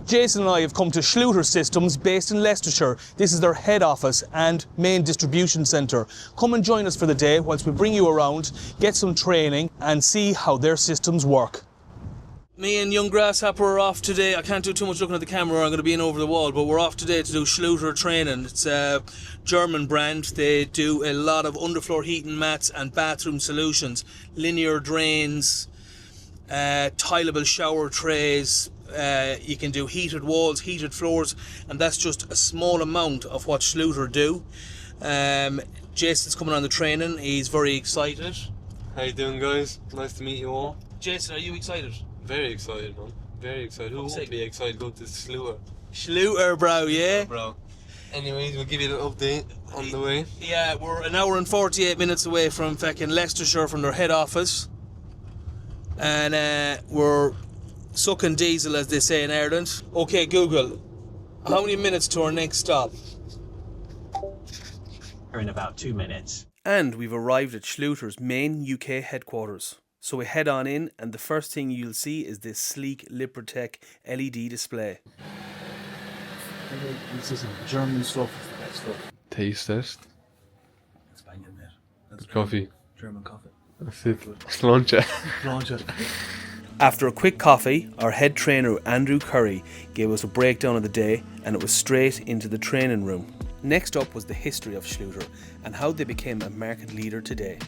Jason and I have come to Schluter Systems based in Leicestershire. This is their head office and main distribution centre. Come and join us for the day whilst we bring you around, get some training and see how their systems work. Me and young Grasshopper are off today. I can't do too much looking at the camera or I'm going to be in over the wall, but we're off today to do Schluter training. It's a German brand. They do a lot of underfloor heating mats and bathroom solutions, linear drains, tileable shower trays. You can do heated walls, heated floors, and that's just a small amount of what Schluter do. Jason's coming on the training. He's very excited. How you doing, guys? Nice to meet you all. Jason, are you excited? Very excited, man. Very excited. Who won't be excited to go to Schluter? Schluter, bro, yeah? Bro. Anyways, we'll give you an update on the way. Yeah, we're an hour and 48 minutes away from fucking Leicestershire, from their head office. And we're sucking diesel, as they say in Ireland. Okay, Google, how many minutes to our next stop? Or in about 2 minutes. And we've arrived at Schluter's main UK headquarters. So we head on in, and the first thing you'll see is this sleek Liprotech LED display. This is German stuff. It's the best stuff. Taste test. It's banging, mate. That's Good coffee. German coffee. That's it. Launch it. Launch it. After a quick coffee, our head trainer Andrew Curry gave us a breakdown of the day, and it was straight into the training room. Next up was the history of Schluter and how they became a market leader today.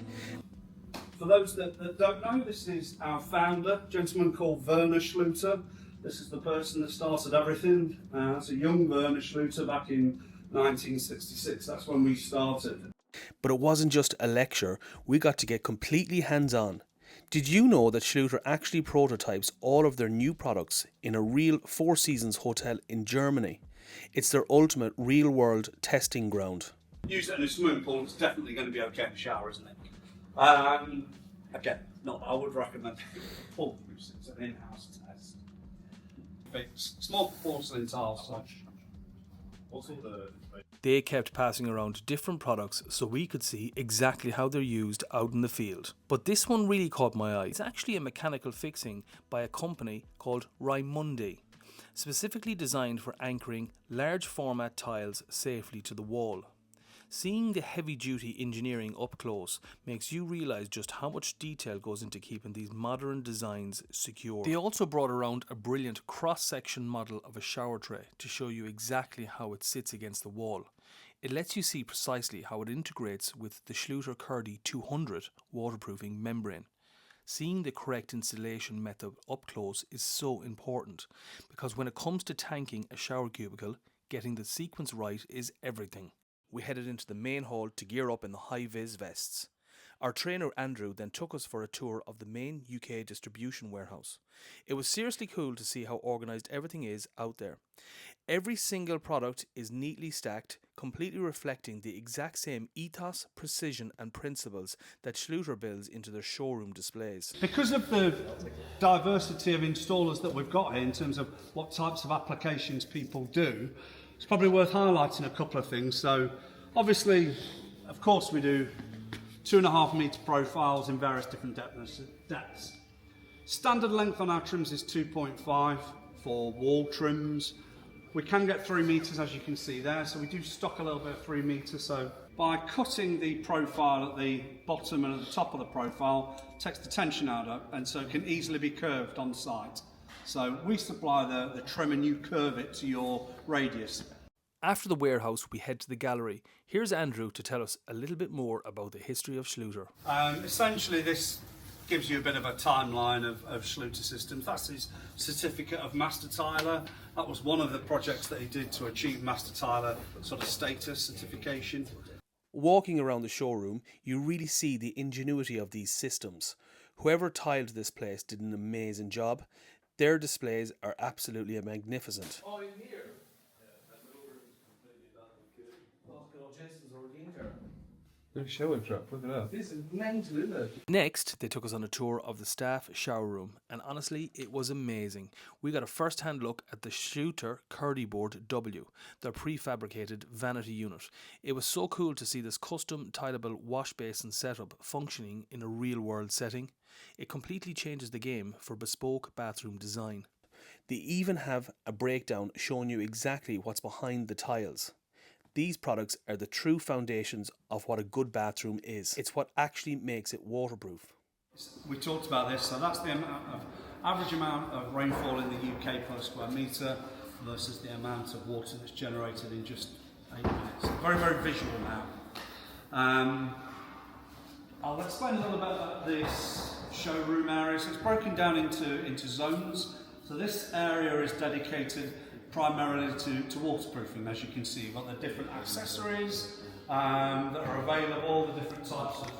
For those that don't know, this is our founder, a gentleman called Werner Schluter. This is the person that started everything. It's a young Werner Schluter back in 1966. That's when we started. But it wasn't just a lecture, we got to get completely hands-on. Did you know that Schluter actually prototypes all of their new products in a real Four Seasons hotel in Germany? It's their ultimate real-world testing ground. Use it in a swimming pool, it's definitely going to be okay in the shower, isn't it? Again, not that I would recommend full use. It's an in-house test. It's small porcelain tiles, so. They kept passing around different products so we could see exactly how they're used out in the field. But this one really caught my eye. It's actually a mechanical fixing by a company called Raimundi, specifically designed for anchoring large format tiles safely to the wall. Seeing the heavy-duty engineering up close makes you realise just how much detail goes into keeping these modern designs secure. They also brought around a brilliant cross-section model of a shower tray to show you exactly how it sits against the wall. It lets you see precisely how it integrates with the Schluter Kerdi-200 waterproofing membrane. Seeing the correct installation method up close is so important, because when it comes to tanking a shower cubicle, getting the sequence right is everything. We headed into the main hall to gear up in the high-vis vests. Our trainer Andrew then took us for a tour of the main UK distribution warehouse. It was seriously cool to see how organised everything is out there. Every single product is neatly stacked, completely reflecting the exact same ethos, precision and principles that Schluter builds into their showroom displays. Because of the diversity of installers that we've got here in terms of what types of applications people do, it's probably worth highlighting a couple of things. So obviously, of course, we do 2.5 metre profiles in various different depths. Standard length on our trims is 2.5 for wall trims. We can get 3 metres, as you can see there, so we do stock a little bit of 3 metres. So by cutting the profile at the bottom and at the top of the profile, takes the tension out of it, and so it can easily be curved on site. So we supply the trim and you curve it to your radius. After the warehouse, we head to the gallery. Here's Andrew to tell us a little bit more about the history of Schluter. Essentially, this gives you a bit of a timeline of Schluter Systems. That's his certificate of Master Tiler. That was one of the projects that he did to achieve Master Tiler sort of status certification. Walking around the showroom, you really see the ingenuity of these systems. Whoever tiled this place did an amazing job. Their displays are absolutely magnificent. Oh, in here? Shower trap, look at that. This is mental, isn't it? Next, they took us on a tour of the staff shower room, and honestly, it was amazing. We got a first-hand look at the Schluter Kerdi-Board W, their prefabricated vanity unit. It was so cool to see this custom tileable wash basin setup functioning in a real-world setting. It completely changes the game for bespoke bathroom design. They even have a breakdown showing you exactly what's behind the tiles. These products are the true foundations of what a good bathroom is. It's what actually makes it waterproof. We talked about this, so that's the average amount of rainfall in the UK per square metre versus the amount of water that's generated in just 8 minutes. Very, very visual now. I'll explain a little bit about this showroom area. So it's broken down into zones. So this area is dedicated primarily to waterproofing. As you can see, you've got the different accessories that are available, the different types of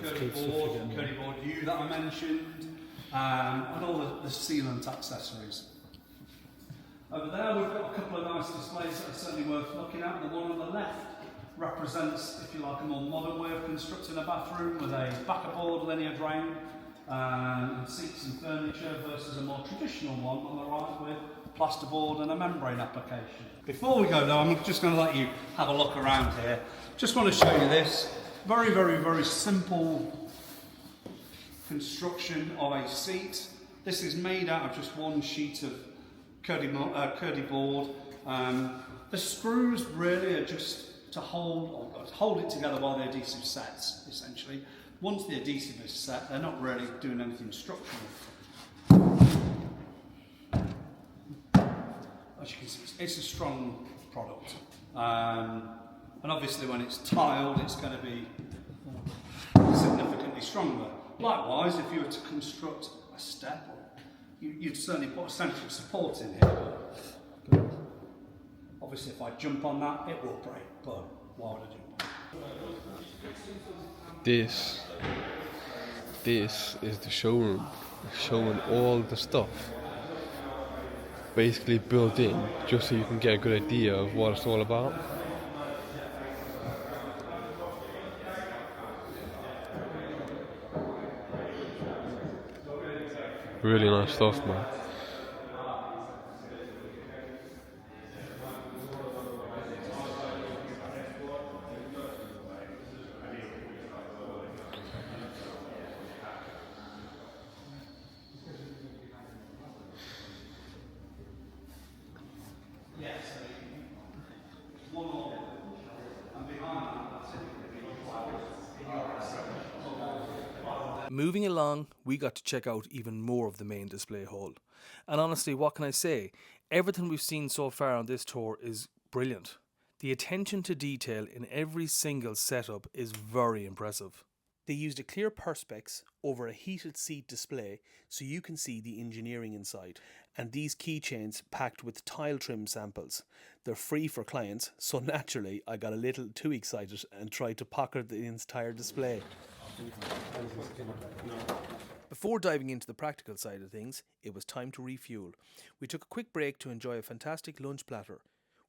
Kerdi-Board U that I mentioned, and all the sealant accessories. Over there we've got a couple of nice displays that are certainly worth looking at. The one on the left represents, if you like, a more modern way of constructing a bathroom with a backer-board linear drain and seats and furniture versus a more traditional one on the right with plasterboard and a membrane application. Before we go though, I'm just going to let you have a look around here. Just want to show you this very, very, very simple construction of a seat. This is made out of just one sheet of Kerdi-Board. The screws really are just to hold it together while the adhesive sets, essentially. Once the adhesive is set, they're not really doing anything structural. As you can see, it's a strong product. And obviously when it's tiled, it's going to be significantly stronger. Likewise, if you were to construct a step, you'd certainly put a central support in here. Obviously if I jump on that, it will break, but why would I jump on it? This is the showroom, showing all the stuff basically built in, just so you can get a good idea of what it's all about. Really nice stuff, man. Moving along, we got to check out even more of the main display hall. And honestly, what can I say? Everything we've seen so far on this tour is brilliant. The attention to detail in every single setup is very impressive. They used a clear perspex over a heated seat display so you can see the engineering inside. And these keychains packed with tile trim samples. They're free for clients, so naturally I got a little too excited and tried to pocket the entire display. Before diving into the practical side of things, it was time to refuel. We took a quick break to enjoy a fantastic lunch platter.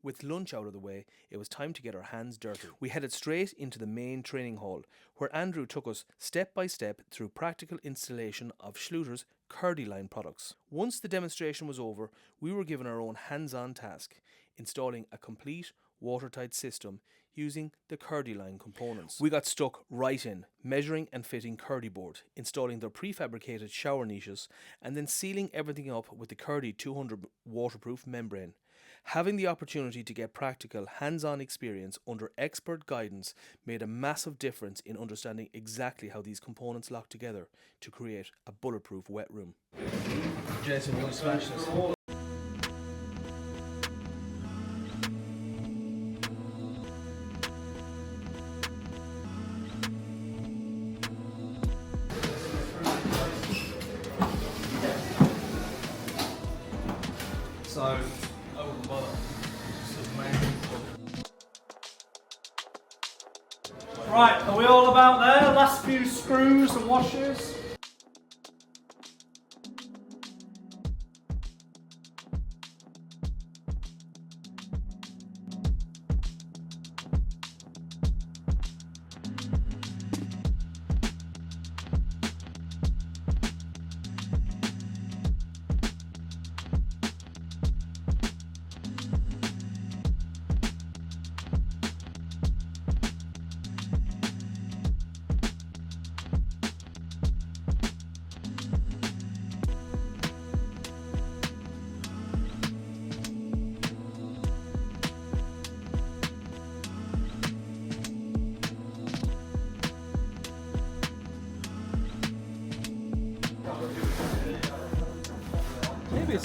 With lunch out of the way, it was time to get our hands dirty. We headed straight into the main training hall, where Andrew took us step by step through practical installation of Schluter's Kerdi line products. Once the demonstration was over, we were given our own hands-on task, installing a complete watertight system using the Kerdi line components. We got stuck right in, measuring and fitting Kerdi-Board, installing their prefabricated shower niches, and then sealing everything up with the Kerdi 200 waterproof membrane. Having the opportunity to get practical, hands-on experience under expert guidance made a massive difference in understanding exactly how these components lock together to create a bulletproof wet room. Jason, you want to smash this? So, I wouldn't bother. Right, are we all about there? Last few screws and washers.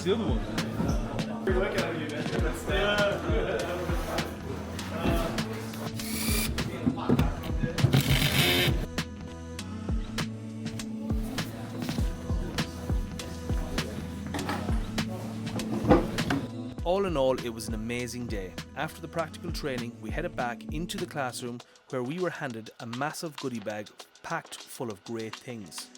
That's the other one. All in all, it was an amazing day. After the practical training, we headed back into the classroom where we were handed a massive goodie bag packed full of great things.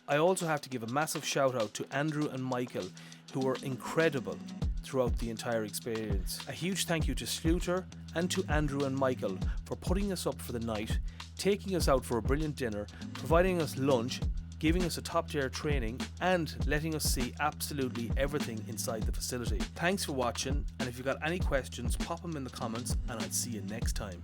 I also have to give a massive shout out to Andrew and Michael, who were incredible throughout the entire experience. A huge thank you to Schluter and to Andrew and Michael for putting us up for the night, taking us out for a brilliant dinner, providing us lunch, giving us a top-tier training and letting us see absolutely everything inside the facility. Thanks for watching, and if you've got any questions, pop them in the comments and I'll see you next time.